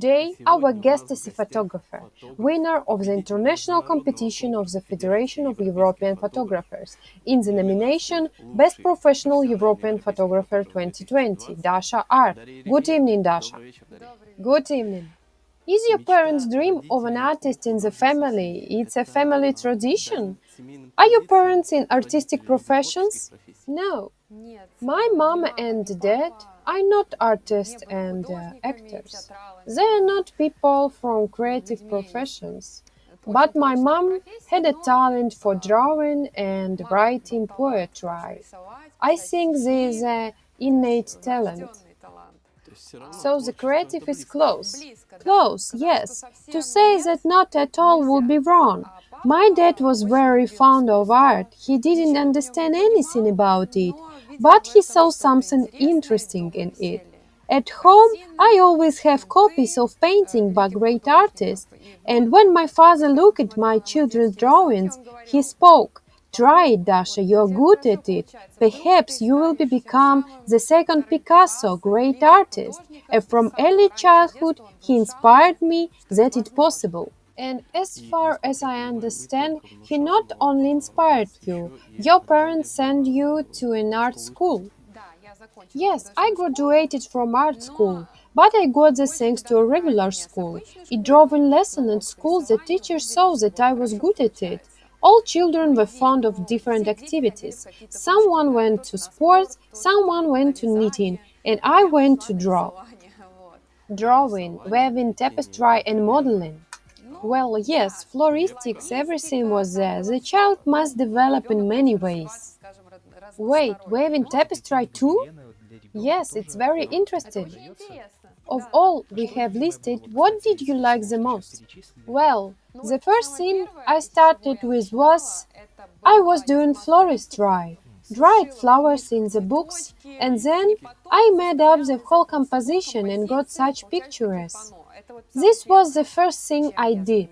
Today, our guest is a photographer, winner of the international competition of the Federation of European Photographers in the nomination Best Professional European Photographer 2020, DASHA ART. Good evening, Dasha. Good evening. Is your parents' dream of an artist in the family? It's a family tradition. Are your parents in artistic professions? No. My mom and dad are not artists and actors. They are not people from creative professions. But my mom had a talent for drawing and writing poetry. I think this is an innate talent. So the creative is close. Close, yes. To say that not at all would be wrong. My dad was very fond of art. He didn't understand anything about it, but he saw something interesting in it. At home, I always have copies of paintings by great artists, and when my father looked at my children's drawings, he spoke. Try it, Dasha, you're good at it. Perhaps you will become the second Picasso, great artist. And from early childhood, he inspired me that it's possible. And as far as I understand, he not only inspired you, your parents sent you to an art school. Yes, I graduated from art school, but I got the thanks to a regular school. It drove in lesson at school the teachers saw that I was good at it. All children were fond of different activities. Someone went to sports, someone went to knitting, and I went to draw. Drawing, weaving, tapestry, and modeling. Well, yes, floristics, everything was there. The child must develop in many ways. Wait, weaving tapestry too? Yes, it's very interesting. Of all we have listed, what did you like the most? Well, the first thing I started with was I was doing floristry, dried flowers in the books, and then I made up the whole composition and got such pictures. This was the first thing I did.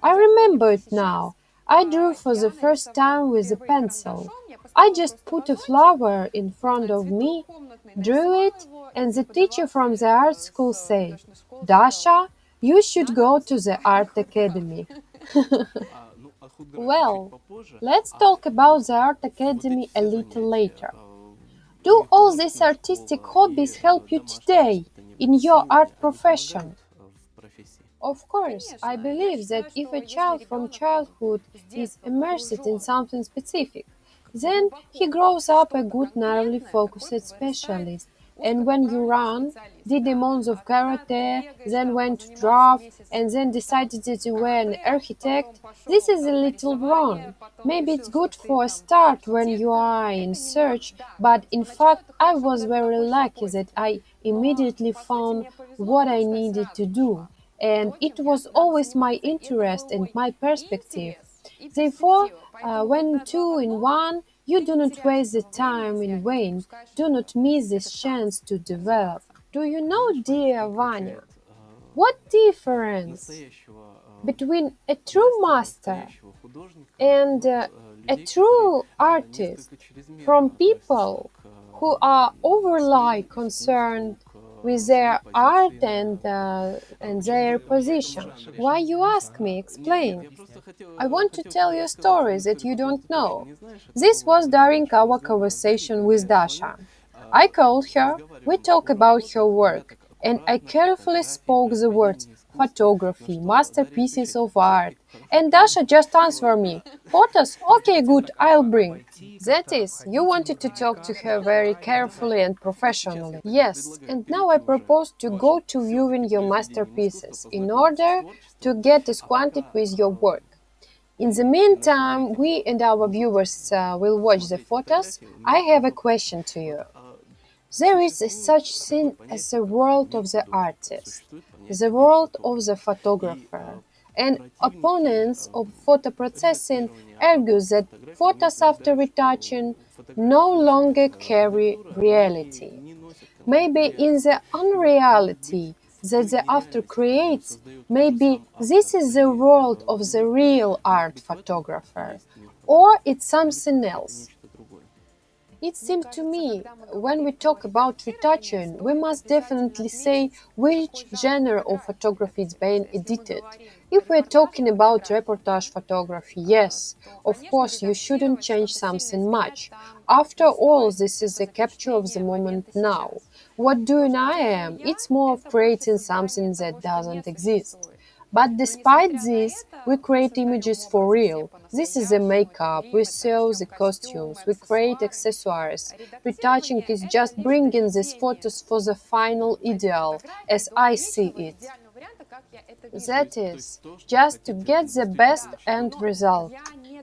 I remember it now. I drew for the first time with a pencil. I just put a flower in front of me, drew it, and the teacher from the art school said, Dasha, you should go to the art academy. Well, let's talk about the art academy a little later. Do all these artistic hobbies help you today in your art profession? Of course, I believe that if a child from childhood is immersed in something specific, then he grows up a good narrowly focused specialist. And when you run, did the months of karate, then went to draft, and then decided that you were an architect, this is a little wrong. Maybe it's good for a start when you are in search, but in fact I was very lucky that I immediately found what I needed to do, and it was always my interest and my perspective. Therefore, when two in one, you do not waste the time in vain, do not miss this chance to develop. Do you know, dear Vanya, what difference between a true master and a true artist from people who are overly concerned with their art and their position? Why you ask me? Explain. I want to tell you a story that you don't know. This was during our conversation with Dasha. I called her, we talked about her work, and I carefully spoke the words photography, masterpieces of art. And Dasha just answered me, photos? Okay, good, I'll bring. That is, you wanted to talk to her very carefully and professionally. Yes, and now I propose to go to viewing your masterpieces in order to get acquainted with your work. In the meantime, we and our viewers will watch the photos. I have a question to you. There is such thing as the world of the artist, the world of the photographer, and opponents of photo processing argue that photos after retouching no longer carry reality. Maybe in the unreality that the after creates, maybe this is the world of the real art photographer, or it's something else. It seems to me, when we talk about retouching, we must definitely say which genre of photography is being edited. If we're talking about reportage photography, yes, of course you shouldn't change something much. After all, this is the capture of the moment now. What doing I am? It's more of creating something that doesn't exist. But despite this, we create images for real. This is the makeup, we sew the costumes, we create accessories. Retouching is just bringing these photos for the final ideal, as I see it. That is, just to get the best end result.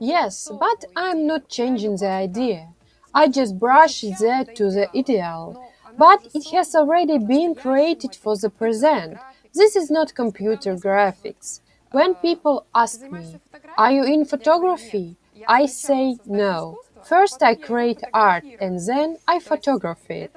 Yes, but I'm not changing the idea. I just brush that to the ideal. But it has already been created for the present. This is not computer graphics. When people ask me, are you in photography? I say no. First I create art and then I photograph it.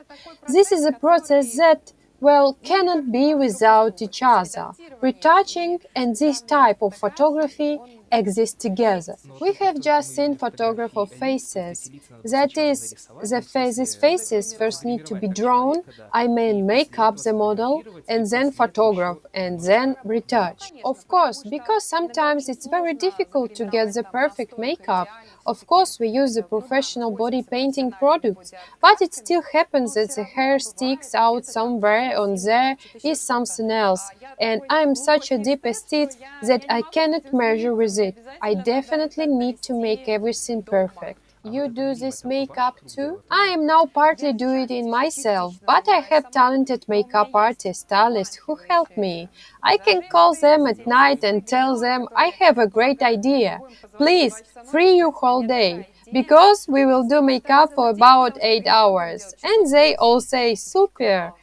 This is a process that, well, cannot be without each other. Retouching and this type of photography exist together. We have just seen photograph of faces. That is, these faces first need to be drawn, I mean make up the model, and then photograph, and then retouch. Of course, because sometimes it's very difficult to get the perfect makeup. Of course, we use the professional body painting products, but it still happens that the hair sticks out somewhere on there is something else, and I am such a deep aesthete that I cannot measure with it. I definitely need to make everything perfect. You do this makeup too? I am now partly doing it in myself, but I have talented makeup artists, stylists who help me. I can call them at night and tell them I have a great idea. Please, free your whole day, because we will do makeup for about 8 hours. And they all say, super.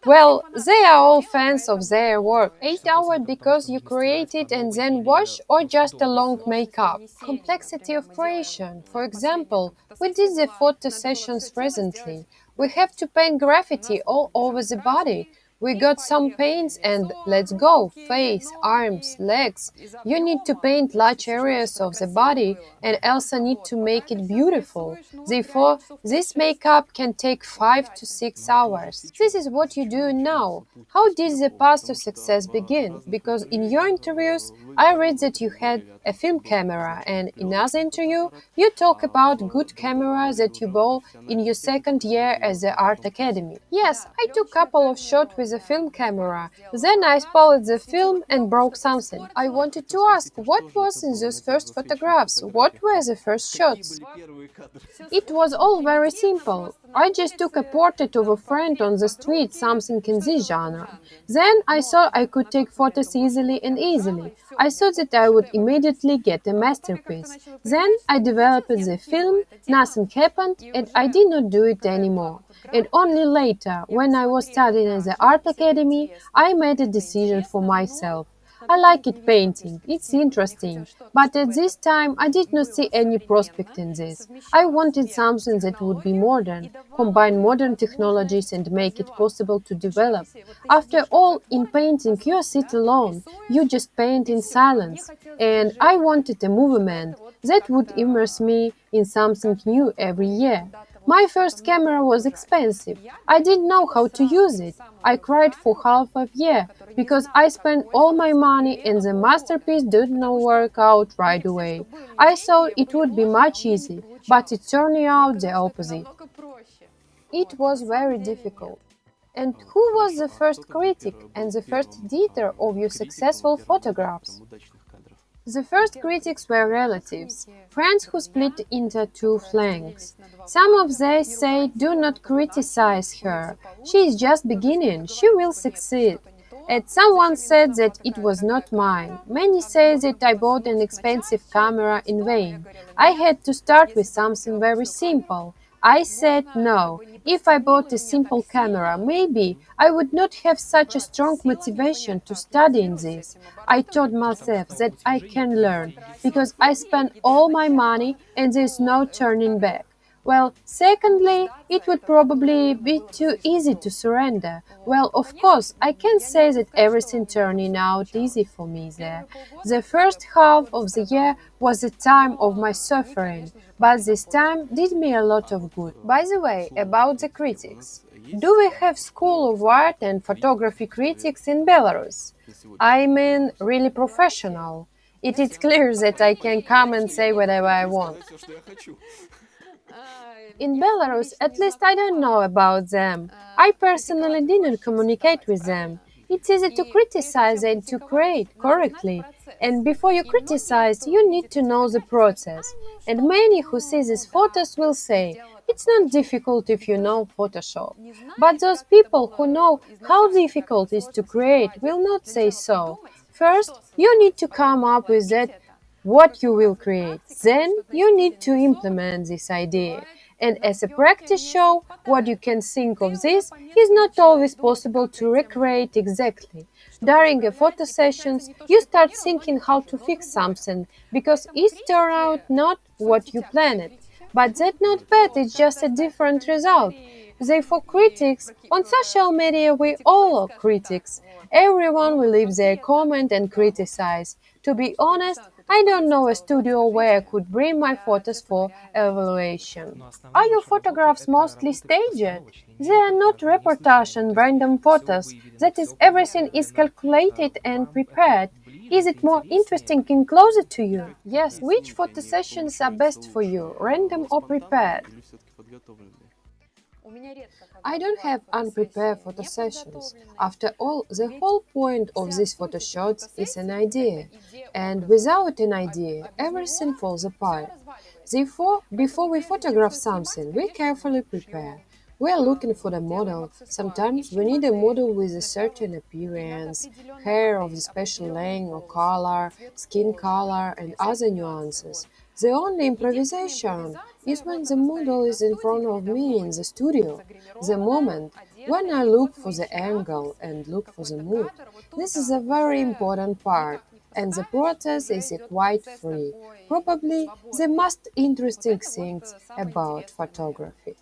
Well, they are all fans of their work. 8 hours because you create it and then wash, or just a long makeup? Complexity of creation. For example, we did the photo sessions recently. We have to paint graffiti all over the body. We got some paints and let's go. Face, arms, legs. You need to paint large areas of the body and also need to make it beautiful. Therefore, this makeup can take 5 to 6 hours. This is what you do now. How did the path to success begin? Because in your interviews, I read that you had a film camera, and in another interview, you talk about good camera that you bought in your second year at the art academy. Yes, I took a couple of shots with a film camera. Then I spoiled the film and broke something. I wanted to ask, what was in those first photographs? What were the first shots? It was all very simple. I just took a portrait of a friend on the street, something in this genre. Then I thought I could take photos easily and easily. I thought that I would immediately get a masterpiece. Then I developed the film, nothing happened, and I did not do it anymore. And only later, when I was studying at the art academy, I made a decision for myself. I like it painting, it's interesting, but at this time I did not see any prospect in this. I wanted something that would be modern, combine modern technologies and make it possible to develop. After all, in painting you sit alone, you just paint in silence, and I wanted a movement that would immerse me in something new every year. My first camera was expensive. I didn't know how to use it. I cried for half a year because I spent all my money and the masterpiece did not work out right away. I thought it would be much easier, but it turned out the opposite. It was very difficult. And who was the first critic and the first editor of your successful photographs? The first critics were relatives, friends who split into two flanks. Some of them say, do not criticize her, she is just beginning, she will succeed. And someone said that it was not mine. Many say that I bought an expensive camera in vain. I had to start with something very simple. I said no. If I bought a simple camera, maybe I would not have such a strong motivation to study in this. I told myself that I can learn, because I spent all my money and there is no turning back. Well, secondly, it would probably be too easy to surrender. Well, of course, I can't say that everything turning out easy for me there. The first half of the year was a time of my suffering, but this time did me a lot of good. By the way, about the critics. Do we have School of Art and Photography critics in Belarus? I mean, really professional. It is clear that I can come and say whatever I want. In Belarus, at least I don't know about them. I personally didn't communicate with them. It's easy to criticize and to create correctly. And before you criticize, you need to know the process. And many who see these photos will say, it's not difficult if you know Photoshop. But those people who know how difficult it is to create will not say so. First, you need to come up with that what you will create. Then you need to implement this idea. And as a practice show, what you can think of this is not always possible to recreate exactly. During a photo sessions, you start thinking how to fix something because it turned out not what you planned. But that's not bad, it's just a different result. Therefore, critics, on social media we all are critics. Everyone will leave their comment and criticize. To be honest, I don't know a studio where I could bring my photos for evaluation. Are your photographs mostly staged? They are not reportage and random photos. That is, everything is calculated and prepared. Is it more interesting and closer to you? Yes, which photo sessions are best for you, random or prepared? I don't have unprepared photo sessions. After all, the whole point of these photo shots is an idea, and without an idea, everything falls apart. Therefore, before we photograph something, we carefully prepare. We are looking for the model. Sometimes we need a model with a certain appearance, hair of a special length or color, skin color, and other nuances. The only improvisation is when the model is in front of me in the studio. The moment when I look for the angle and look for the mood. This is a very important part, and the process is quite free. Probably the most interesting things about photography.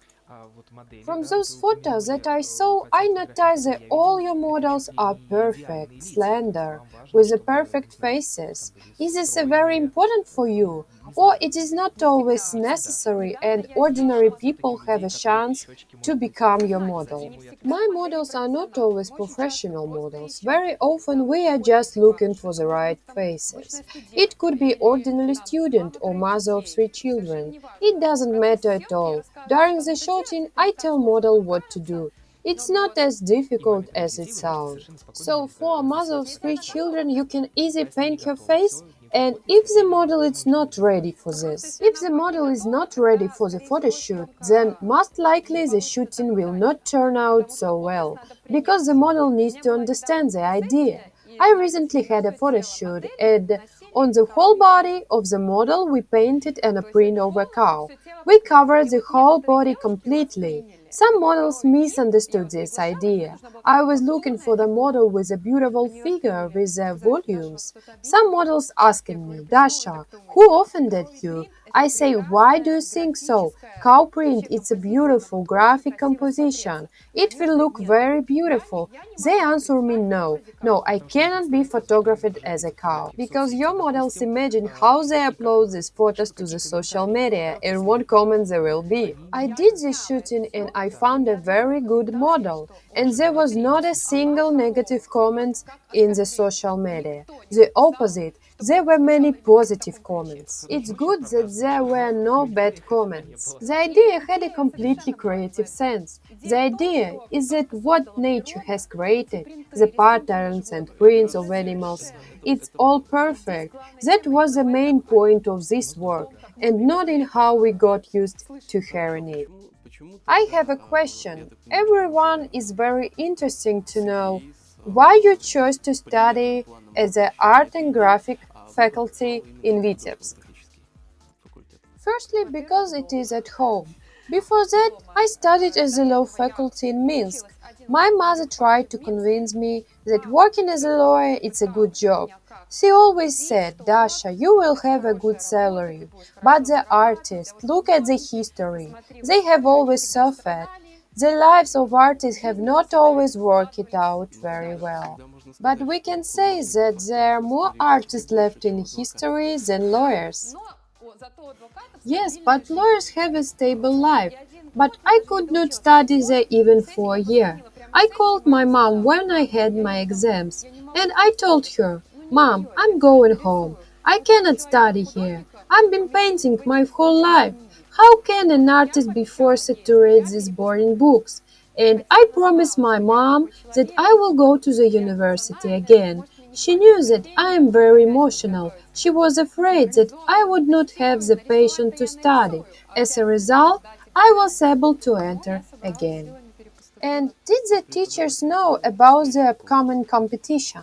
From those photos that I saw, I noticed that all your models are perfect, slender, with the perfect faces. Is this very important for you? Or it is not always necessary and ordinary people have a chance to become your model? My models are not always professional models. Very often we are just looking for the right faces. It could be ordinary student or mother of three children. It doesn't matter at all. During the shooting, I tell model what to do. It's not as difficult as it sounds. So for a mother of three children, you can easily paint her face, and if the model is not ready for this, if the model is not ready for the photo shoot, then most likely the shooting will not turn out so well, because the model needs to understand the idea. I recently had a photo shoot, and on the whole body of the model we painted an print of a cow. We covered the whole body completely. Some models misunderstood this idea. I was looking for the model with a beautiful figure with the volumes. Some models asking me, Dasha, who offended you? I say, why do you think so? Cow print, it's a beautiful graphic composition. It will look very beautiful. They answer me, no, I cannot be photographed as a cow. Because your models imagine how they upload these photos to the social media and what comments there will be. I did this shooting and I found a very good model. And there was not a single negative comment in the social media. The opposite. There were many positive comments. It's good that there were no bad comments. The idea had a completely creative sense. The idea is that what nature has created, the patterns and prints of animals, it's all perfect. That was the main point of this work, and not in how we got used to hearing it. I have a question. Everyone is very interesting to know why you chose to study as an art and graphic faculty in Vitebsk. Firstly, because it is at home. Before that, I studied as a law faculty in Minsk. My mother tried to convince me that working as a lawyer is a good job. She always said, Dasha, you will have a good salary. But the artists, look at the history. They have always suffered. The lives of artists have not always worked it out very well. But we can say that there are more artists left in history than lawyers. Yes, but lawyers have a stable life. But I could not study there even for a year. I called my mom when I had my exams, and I told her, Mom, I'm going home. I cannot study here. I've been painting my whole life. How can an artist be forced to read these boring books? And I promised my mom that I will go to the university again. She knew that I am very emotional. She was afraid that I would not have the patience to study. As a result, I was able to enter again. And did the teachers know about the upcoming competition?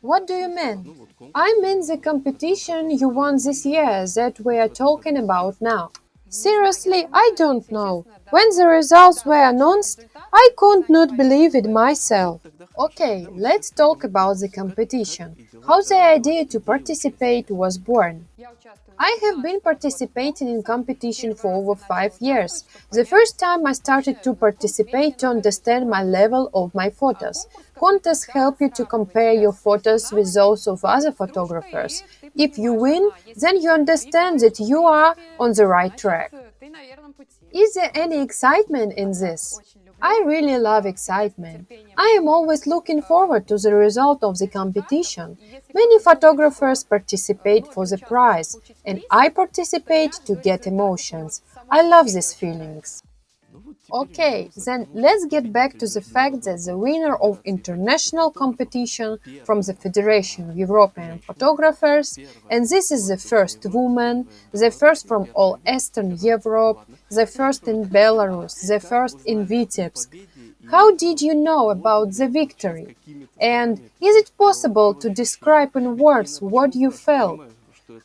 What do you mean? I mean the competition you won this year that we are talking about now. Seriously, I don't know. When the results were announced, I could not believe it myself. Okay, let's talk about the competition. How the idea to participate was born. I have been participating in competition for over 5 years. The first time I started to participate to understand my level of my photos. Contests help you to compare your photos with those of other photographers. If you win, then you understand that you are on the right track. Is there any excitement in this? I really love excitement. I am always looking forward to the result of the competition. Many photographers participate for the prize, and I participate to get emotions. I love these feelings. Okay, then let's get back to the fact that the winner of international competition from the Federation of European Photographers, and this is the first woman, the first from all Eastern Europe, the first in Belarus, the first in Vitebsk. How did you know about the victory? And is it possible to describe in words what you felt?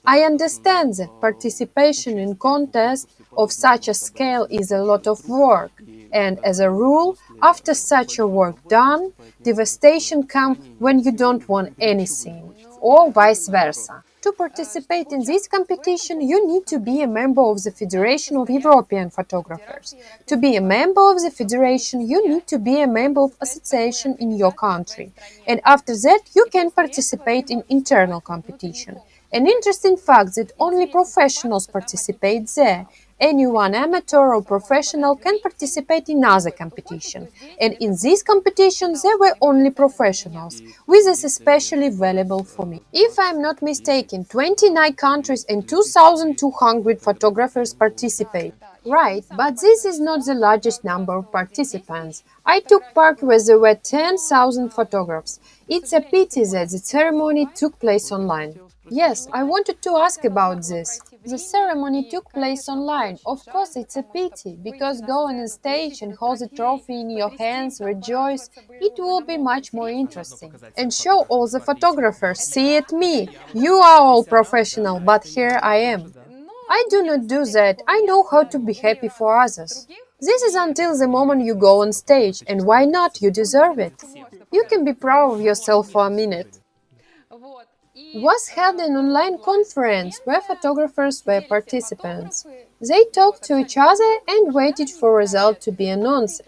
I understand that participation in contests of such a scale is a lot of work, and as a rule, after such a work done, devastation comes when you don't want anything, or vice versa. To participate in this competition, you need to be a member of the Federation of European Photographers. To be a member of the Federation, you need to be a member of association in your country, and after that, you can participate in internal competition. An interesting fact that only professionals participate there. Anyone amateur or professional can participate in other competition. And in this competition there were only professionals, which is especially valuable for me. If I am not mistaken, 29 countries and 2,200 photographers participate. Right, but this is not the largest number of participants. I took part where there were 10,000 photographs. It's a pity that the ceremony took place online. Yes, I wanted to ask about this. The ceremony took place online. Of course, it's a pity, because going on stage and hold the trophy in your hands, rejoice, it will be much more interesting. And show all the photographers, see at me, you are all professional, but here I am. I do not do that. I know how to be happy for others. This is until the moment you go on stage, and why not? You deserve it. You can be proud of yourself for a minute. Was held an online conference where photographers were participants. They talked to each other and waited for result to be announced.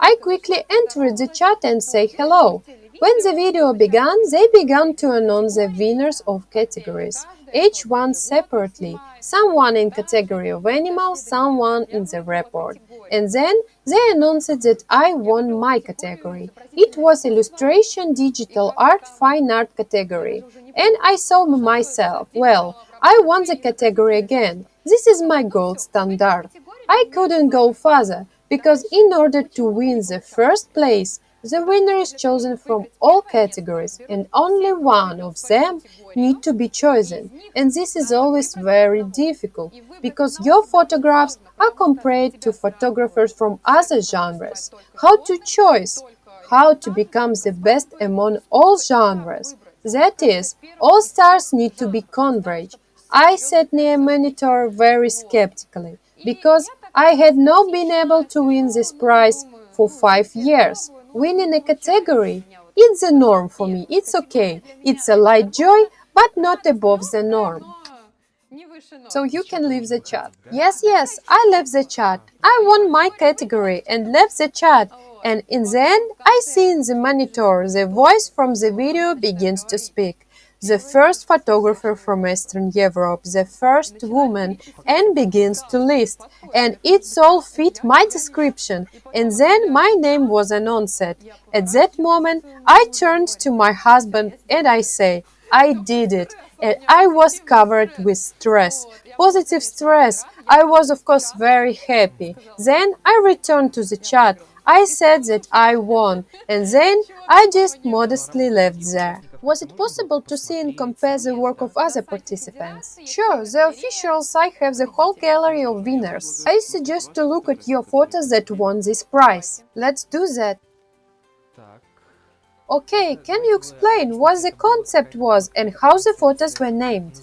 I quickly entered the chat and said hello. When the video began, they began to announce the winners of categories, each one separately, someone in category of animals, someone in the report. And then they announced that I won my category. It was illustration, digital art, fine art category. And I saw myself, well, I won the category again. This is my gold standard. I couldn't go further, because in order to win the first place, the winner is chosen from all categories, and only one of them need to be chosen. And this is always very difficult, because your photographs are compared to photographers from other genres. How to choose? How to become the best among all genres? That is, all stars need to be converged. I sat near a monitor very skeptically, because I had not been able to win this prize for 5 years. Winning a category, it's the norm for me, it's okay, it's a light joy, but not above the norm. So you can leave the chat. Yes, I left the chat. I won my category and left the chat. And in the end, I see in the monitor the voice from the video begins to speak. The first photographer from Eastern Europe, the first woman, and begins to list. And it's all fit my description. And then my name was announced. At that moment, I turned to my husband and I say, I did it, and I was covered with stress, positive stress. I was, of course, very happy. Then I returned to the chat. I said that I won, and then I just modestly left there. Was it possible to see and compare the work of other participants? Sure, the official site have the whole gallery of winners. I suggest to look at your photos that won this prize. Let's do that. Okay, can you explain what the concept was and how the photos were named?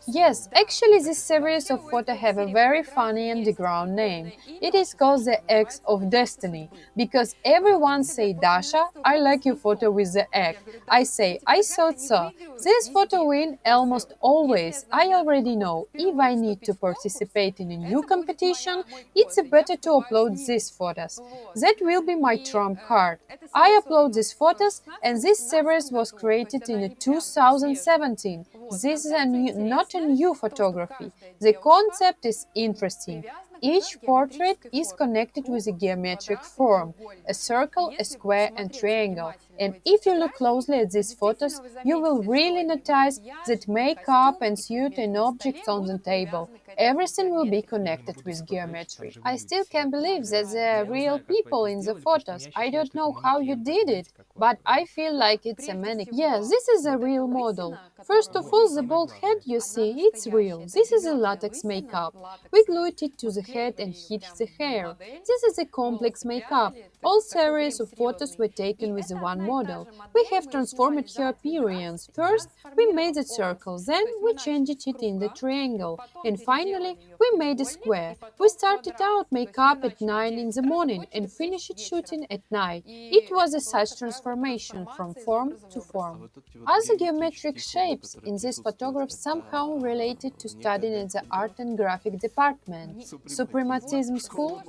Yes, actually this series of photos have a very funny underground name. It is called the Eggs of Destiny, because everyone say, Dasha, I like your photo with the egg. I say, I thought so. This photo win almost always. I already know, if I need to participate in a new competition, it's better to upload these photos. That will be my trump card. I upload these photos, and this series was created in 2017. This is not a new photography. The concept is interesting. Each portrait is connected with a geometric form, a circle, a square and triangle. And if you look closely at these photos, you will really notice that makeup and suit and objects on the table. Everything will be connected with geometry. I still can't believe that there are real people in the photos. I don't know how you did it, but I feel like it's a mannequin. Yes, this is a real model. First of all, the bald head you see, it's real. This is a latex makeup. We glued it to the head and hid the hair. This is a complex makeup. All series of photos were taken with the one model. We have transformed her appearance. First, we made a circle, then we changed it in the triangle, and finally, we made a square. We started out makeup at 9 in the morning and finished shooting at night. It was a such transformation from form to form. Other geometric shapes in this photograph somehow related to studying in the art and graphic department. Suprematism school?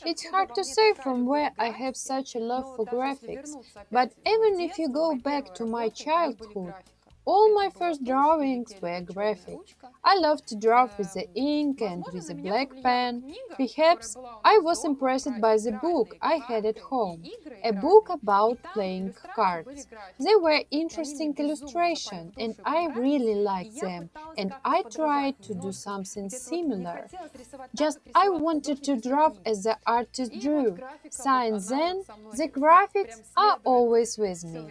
It's hard to say from where I have such a love for graphics, but even if you go back to my childhood, all my first drawings were graphic. I loved to draw with the ink and with a black pen. Perhaps I was impressed by the book I had at home, a book about playing cards. They were interesting illustrations and I really liked them, and I tried to do something similar. Just I wanted to draw as the artist drew. Since then, the graphics are always with me.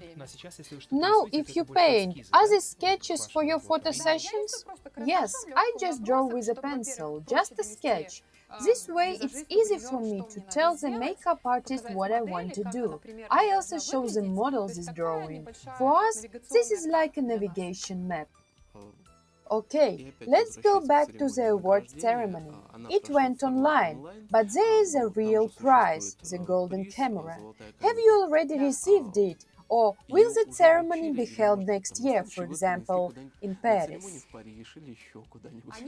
Now, if you paint, are these sketches for your photo sessions? Yes, I just draw with a pencil, just a sketch. This way, it's easy for me to tell the makeup artist what I want to do. I also show the models this drawing. For us, this is like a navigation map. Okay, let's go back to the award ceremony. It went online, but there is a real prize, the golden camera. Have you already received it? Or will the ceremony be held next year, for example, in Paris?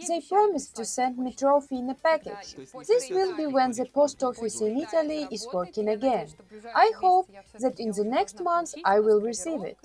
They promised to send me trophy in a package. This will be when the post office in Italy is working again. I hope that in the next month I will receive it.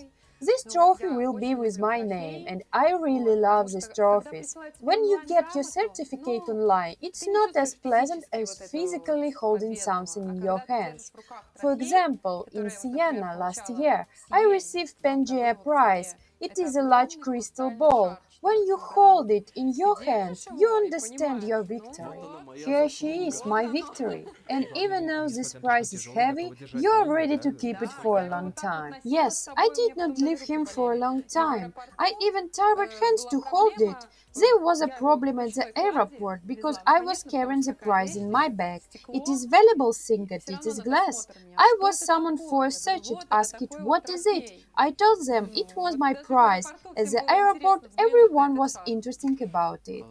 This trophy will be with my name, and I really love these trophies. When you get your certificate online, it's not as pleasant as physically holding something in your hands. For example, in Siena last year, I received Pangea Prize. It is a large crystal ball. When you hold it in your hands, you understand your victory. Here she is, my victory. And even though this prize is heavy, you are ready to keep it for a long time. Yes, I did not leave him for a long time. I even tired hands to hold it. There was a problem at the airport because I was carrying the prize in my bag. It is valuable thing and it is glass. I was summoned for a search and asked what is it. I told them it was my prize. At the airport, everyone was interested about it.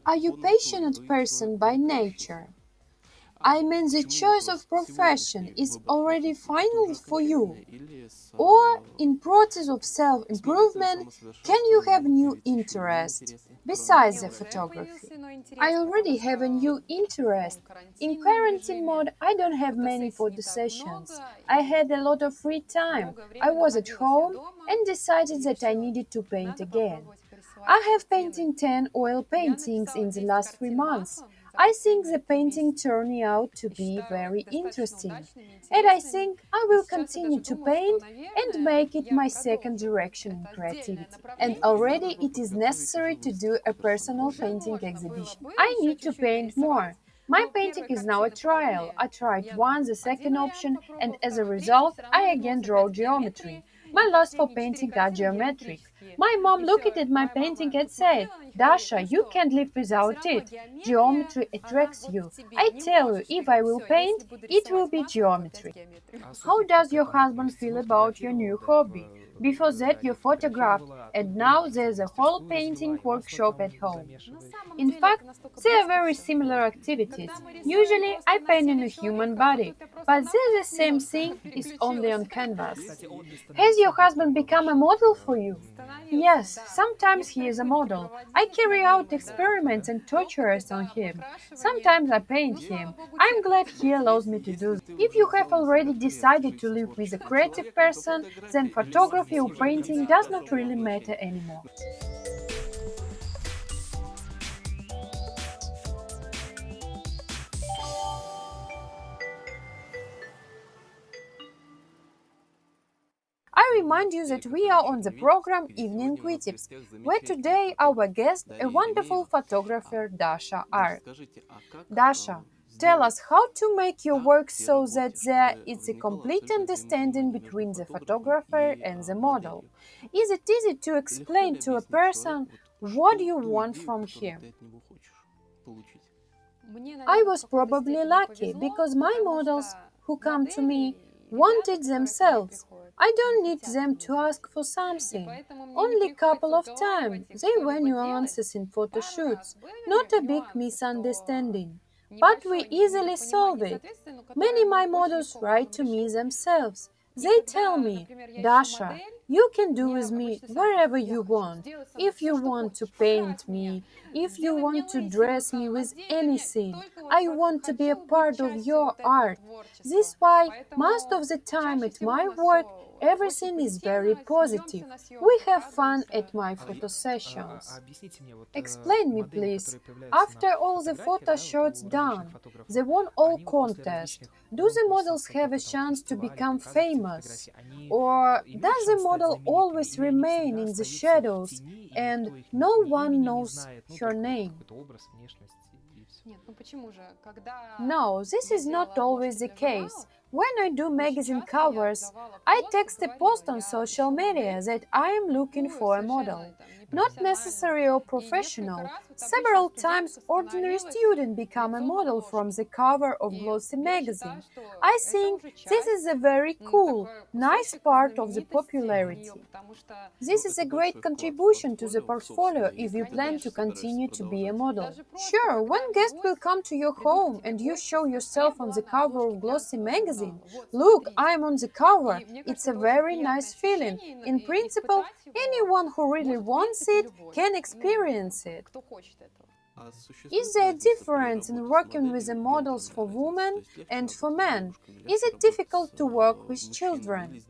Are you passionate person by nature? I mean, the choice of profession is already final for you. Or in process of self-improvement, can you have new interest besides the photography? I already have a new interest. In quarantine mode, I don't have many photo sessions. I had a lot of free time. I was at home and decided that I needed to paint again. I have painted 10 oil paintings in the last 3 months. I think the painting turned out to be very interesting. And I think I will continue to paint and make it my second direction in creativity. And already it is necessary to do a personal painting exhibition. I need to paint more. My painting is now a trial. I tried once the second option, and as a result, I again draw geometry. My last four paintings are geometric. My mom looked at my painting and said, "Dasha, you can't live without it. Geometry attracts you. I tell you, if I will paint, it will be geometry." How does your husband feel about your new hobby? Before that, you photographed, and now there's a whole painting workshop at home. In fact, they are very similar activities. Usually, I paint in a human body, but they're the same thing, is only on canvas. Has your husband become a model for you? Yes, sometimes he is a model. I carry out experiments and tortures on him. Sometimes I paint him. I'm glad he allows me to do this. If you have already decided to live with a creative person, then photography or painting does not really matter anymore. I remind you that we are on the program Evening Vitibs, where today our guest, a wonderful photographer, DASHA ART. DASHA, tell us how to make your work so that there is a complete understanding between the photographer and the model. Is it easy to explain to a person what you want from him? I was probably lucky because my models who come to me want themselves. I don't need them to ask for something. Only a couple of times they were nuances in photo shoots, not a big misunderstanding. But we easily solve it. Many my models write to me themselves. They tell me, "Dasha, you can do with me wherever you want. If you want to paint me, if you want to dress me with anything, I want to be a part of your art." This is why most of the time at my work everything is very positive. We have fun at my photo sessions. Explain me, please. After all the photo shots done, they won all contests. Do the models have a chance to become famous? Or does the model always remain in the shadows and no one knows her name? No, this is not always the case. When I do magazine covers, I text a post on social media that I am looking for a model. Not necessary or professional. Several times ordinary students become a model from the cover of glossy magazine. I think this is a very cool, nice part of the popularity. This is a great contribution to the portfolio if you plan to continue to be a model. Sure, one guest will come to your home and you show yourself on the cover of glossy magazine. "Look, I'm on the cover." It's a very nice feeling. In principle, anyone who really wants it can experience it. Is there a difference in working with the models for women and for men? Is it difficult to work with children?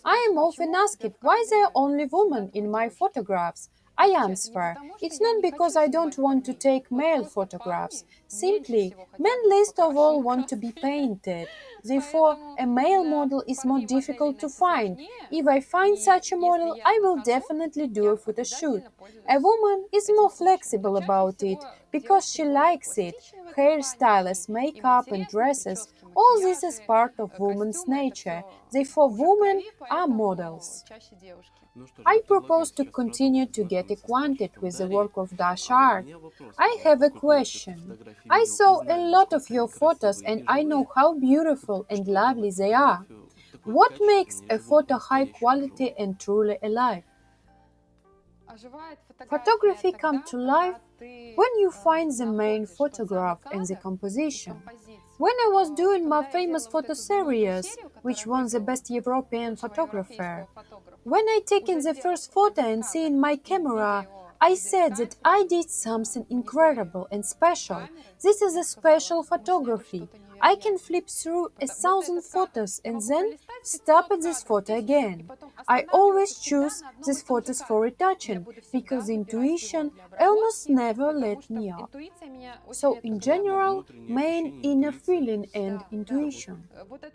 I am often asked why there are only women in my photographs. I answer, it's not because I don't want to take male photographs. Simply, men least of all want to be painted. Therefore, a male model is more difficult to find. If I find such a model, I will definitely do a photo shoot. A woman is more flexible about it because she likes it. Hairstyles, makeup and dresses, all this is part of woman's nature. Therefore, women are models. I propose to continue to get acquainted with the work of DASHA ART. I have a question. I saw a lot of your photos and I know how beautiful and lovely they are. What makes a photo high quality and truly alive? Photography comes to life when you find the main photograph and the composition. When I was doing my famous photo series, which won the best European photographer, when I taken the first photo and seeing my camera, I said that I did something incredible and special. This is a special photography. I can flip through 1,000 photos and then stop at this photo again. I always choose these photos for retouching because intuition almost never let me up. So in general, main inner feeling and intuition.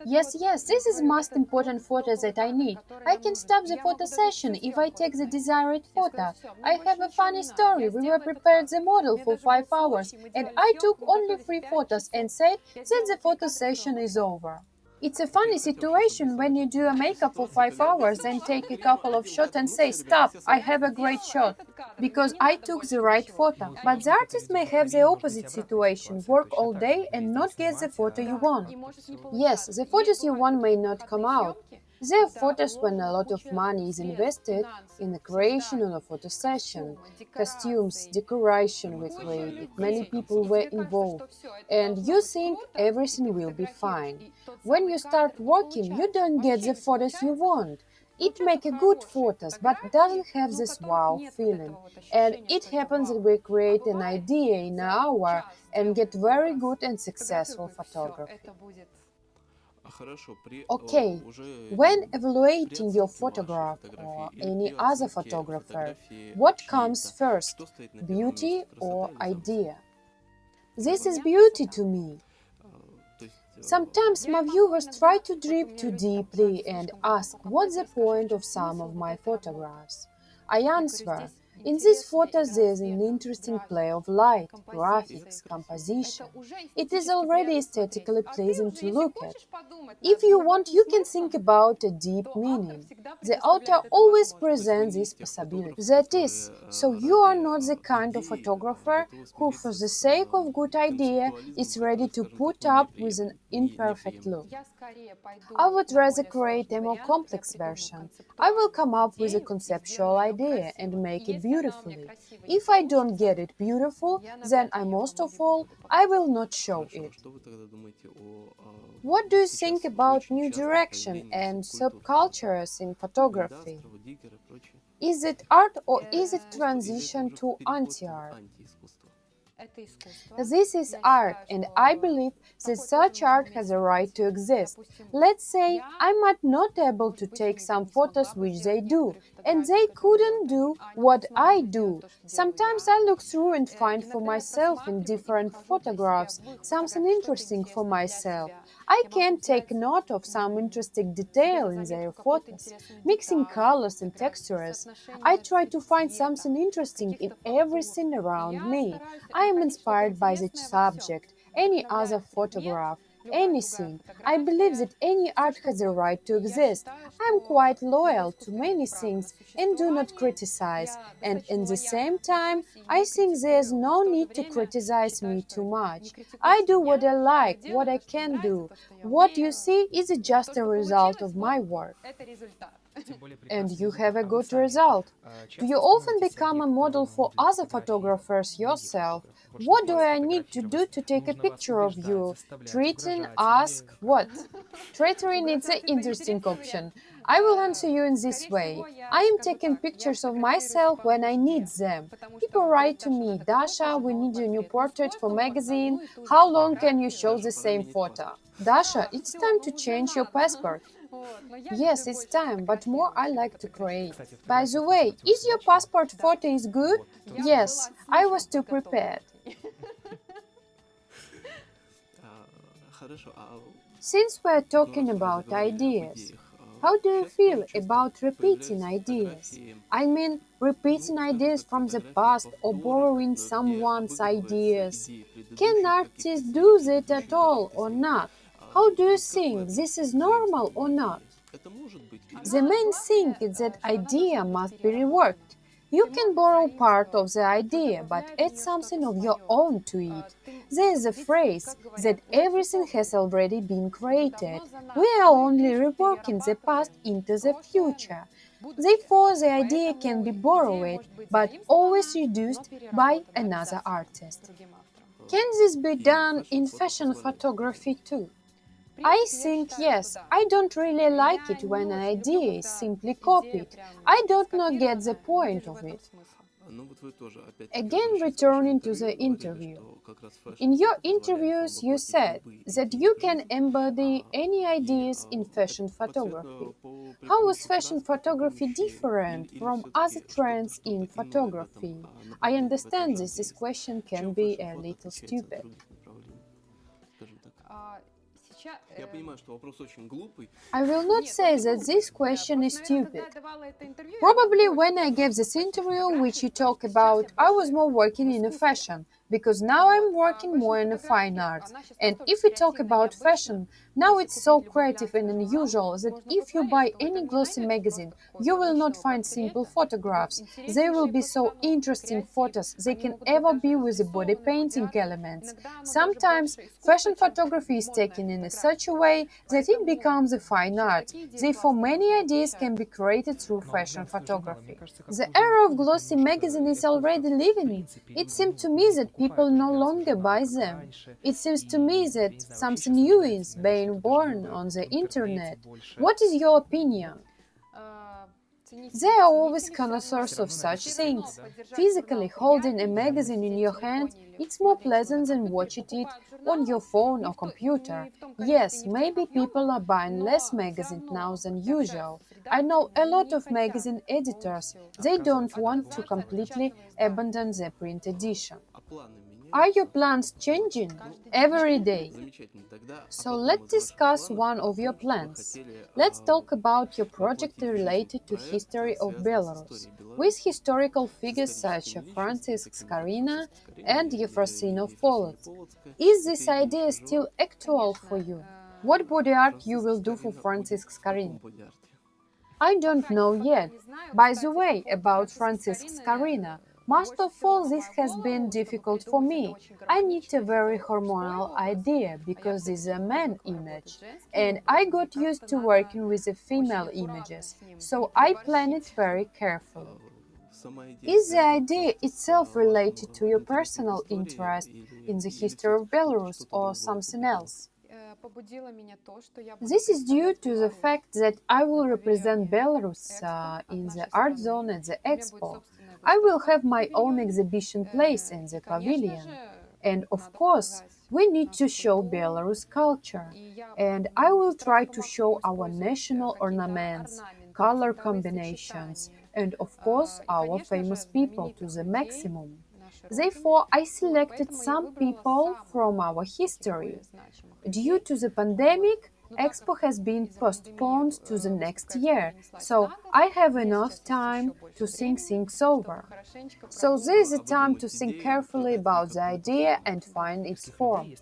Yes, this is most important photo that I need. I can stop the photo session if I take the desired photo. I have a funny story. We were prepared the model for 5 hours and I took only 3 photos and said that the photo session is over. It's a funny situation when you do a makeup for 5 hours and take a couple of shots and say, "Stop, I have a great shot," because I took the right photo. But the artist may have the opposite situation, work all day and not get the photo you want. Yes, the photos you want may not come out. There are photos when a lot of money is invested in the creation of a photo session. Costumes, decoration were created, many people were involved, and you think everything will be fine. When you start working, you don't get the photos you want. It makes good photos, but doesn't have this wow feeling. And it happens that we create an idea in an hour and get very good and successful photography. Okay, when evaluating your photograph or any other photographer, what comes first, beauty or idea? This is beauty to me. Sometimes my viewers try to drift too deeply and ask what's the point of some of my photographs. I answer, in these photos there is an interesting play of light, graphics, composition. It is already aesthetically pleasing to look at. If you want, you can think about a deep meaning. The author always presents this possibility. That is, so you are not the kind of photographer who, for the sake of good idea, is ready to put up with an imperfect look. I would rather create a more complex version. I will come up with a conceptual idea and make it beautifully. If I don't get it beautiful, then most of all, I will not show it. What do you think about new direction and subcultures in photography? Is it art or is it transition to anti-art? This is art, and I believe that such art has a right to exist. Let's say I'm not able to take some photos which they do, and they couldn't do what I do. Sometimes I look through and find for myself in different photographs something interesting for myself. I can take note of some interesting detail in their photos, mixing colors and textures. I try to find something interesting in everything around me. I am inspired by the subject, any other photograph, anything. I believe that any art has a right to exist. I am quite loyal to many things and do not criticize. And at the same time, I think there is no need to criticize me too much. I do what I like, what I can do. What you see is just a result of my work. And you have a good result. Do you often become a model for other photographers yourself? What do I need to do to take a picture of you? Treating, ask, what? Treating is an interesting option. I will answer you in this way. I am taking pictures of myself when I need them. People write to me, "Dasha, we need a new portrait for magazine. How long can you show the same photo?" "Dasha, it's time to change your passport." Yes, it's time, but more I like to create. By the way, is your passport photo is good? Yes, I was too prepared. Since we're talking about ideas, how do you feel about repeating ideas? I mean, repeating ideas from the past or borrowing someone's ideas. Can artists do that at all or not? How do you think, this is normal or not? The main thing is that idea must be reworked. You can borrow part of the idea, but add something of your own to it. There is a phrase that everything has already been created. We are only reworking the past into the future. Therefore, the idea can be borrowed, but always reduced by another artist. Can this be done in fashion photography too? I think yes. I don't really like it when an idea is simply copied. I don't not get the point of it. Again, returning to the interview. In your interviews, you said that you can embody any ideas in fashion photography. How is fashion photography different from other trends in photography? I understand this question can be a little stupid. I will not say that this question is stupid. Probably when I gave this interview, which you talk about, I was more working in a fashion, because now I'm working more in a fine arts. And if we talk about fashion, now it's so creative and unusual that if you buy any glossy magazine, you will not find simple photographs. They will be so interesting photos, they can ever be with the body painting elements. Sometimes fashion photography is taken in such a way that it becomes a fine art. Therefore, many ideas can be created through fashion photography. The era of glossy magazine is already leaving. It seems to me that people no longer buy them. It seems to me that something new is being born on the internet. What is your opinion? There are always connoisseurs of such things. Physically holding a magazine in your hand, it's more pleasant than watching it on your phone or computer. Yes, maybe people are buying less magazines now than usual. I know a lot of magazine editors. They don't want to completely abandon the print edition. Are your plans changing every day? So let's discuss one of your plans. Let's talk about your project related to history of Belarus, with historical figures such as Francis Scarina and Yefrosinov Polot. Is this idea still actual for you? What body art you will do for Francis Scarina? I don't know yet. By the way, about Francis Scarina, most of all this has been difficult for me. I need a very hormonal idea because this is a man image, and I got used to working with the female images, so I plan it very carefully. Is the idea itself related to your personal interest in the history of Belarus or something else? This is due to the fact that I will represent Belarus in the art zone at the expo. I will have my own exhibition place in the pavilion. And of course, we need to show Belarus culture. And I will try to show our national ornaments, color combinations, and of course our famous people to the maximum. Therefore, I selected some people from our history. Due to the pandemic, Expo has been postponed to the next year, so I have enough time to think things over. So there is a time to think carefully about the idea and find its form.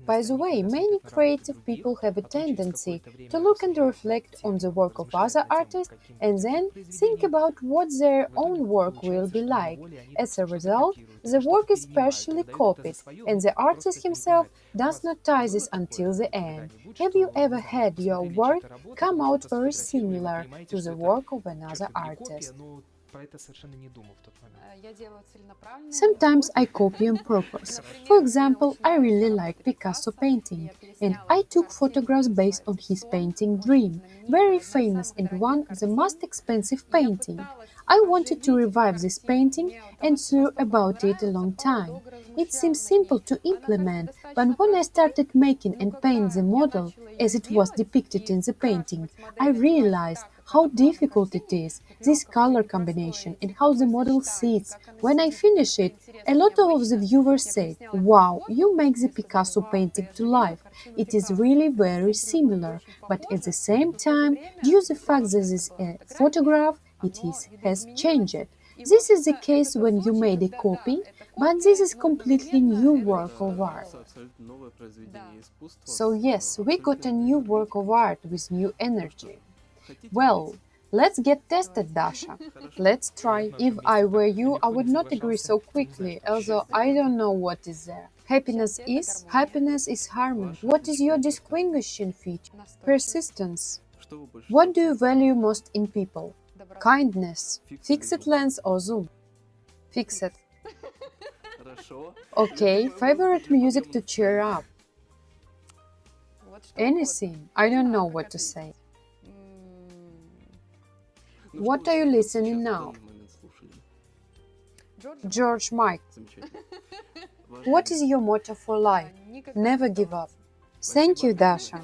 By the way, many creative people have a tendency to look and reflect on the work of other artists and then think about what their own work will be like. As a result, the work is partially copied, and the artist himself does not tie this until the end. Have you ever had your work come out very similar to the work of another artist? Sometimes I copy on purpose. For example, I really like Picasso painting, and I took photographs based on his painting Dream, very famous and one of the most expensive painting. I wanted to revive this painting and thought about it a long time. It seems simple to implement, but when I started making and paint the model as it was depicted in the painting, I realized how difficult it is, this color combination, and how the model sits. When I finish it, a lot of the viewers said, "Wow, you make the Picasso painting to life. It is really very similar, but at the same time, due to the fact that this is a photograph, has changed. This is the case when you made a copy, but this is completely new work of art." So yes, we got a new work of art with new energy. Well, let's get tested, Dasha. Let's try. If I were you, I would not agree so quickly, although I don't know what is there. Happiness is harmony. What is your distinguishing feature? Persistence. What do you value most in people? Kindness, fixed lens or zoom? Fixed. Okay, favorite music to cheer up? Anything. I don't know what to say. What are you listening now? George Mike. What is your motto for life? Never give up. Thank you, Dasha.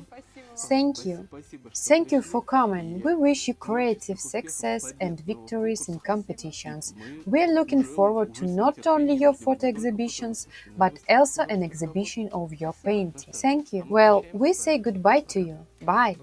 Thank you. Thank you for coming. We wish you creative success and victories in competitions. We are looking forward to not only your photo exhibitions, but also an exhibition of your painting. Thank you. Well, we say goodbye to you. Bye.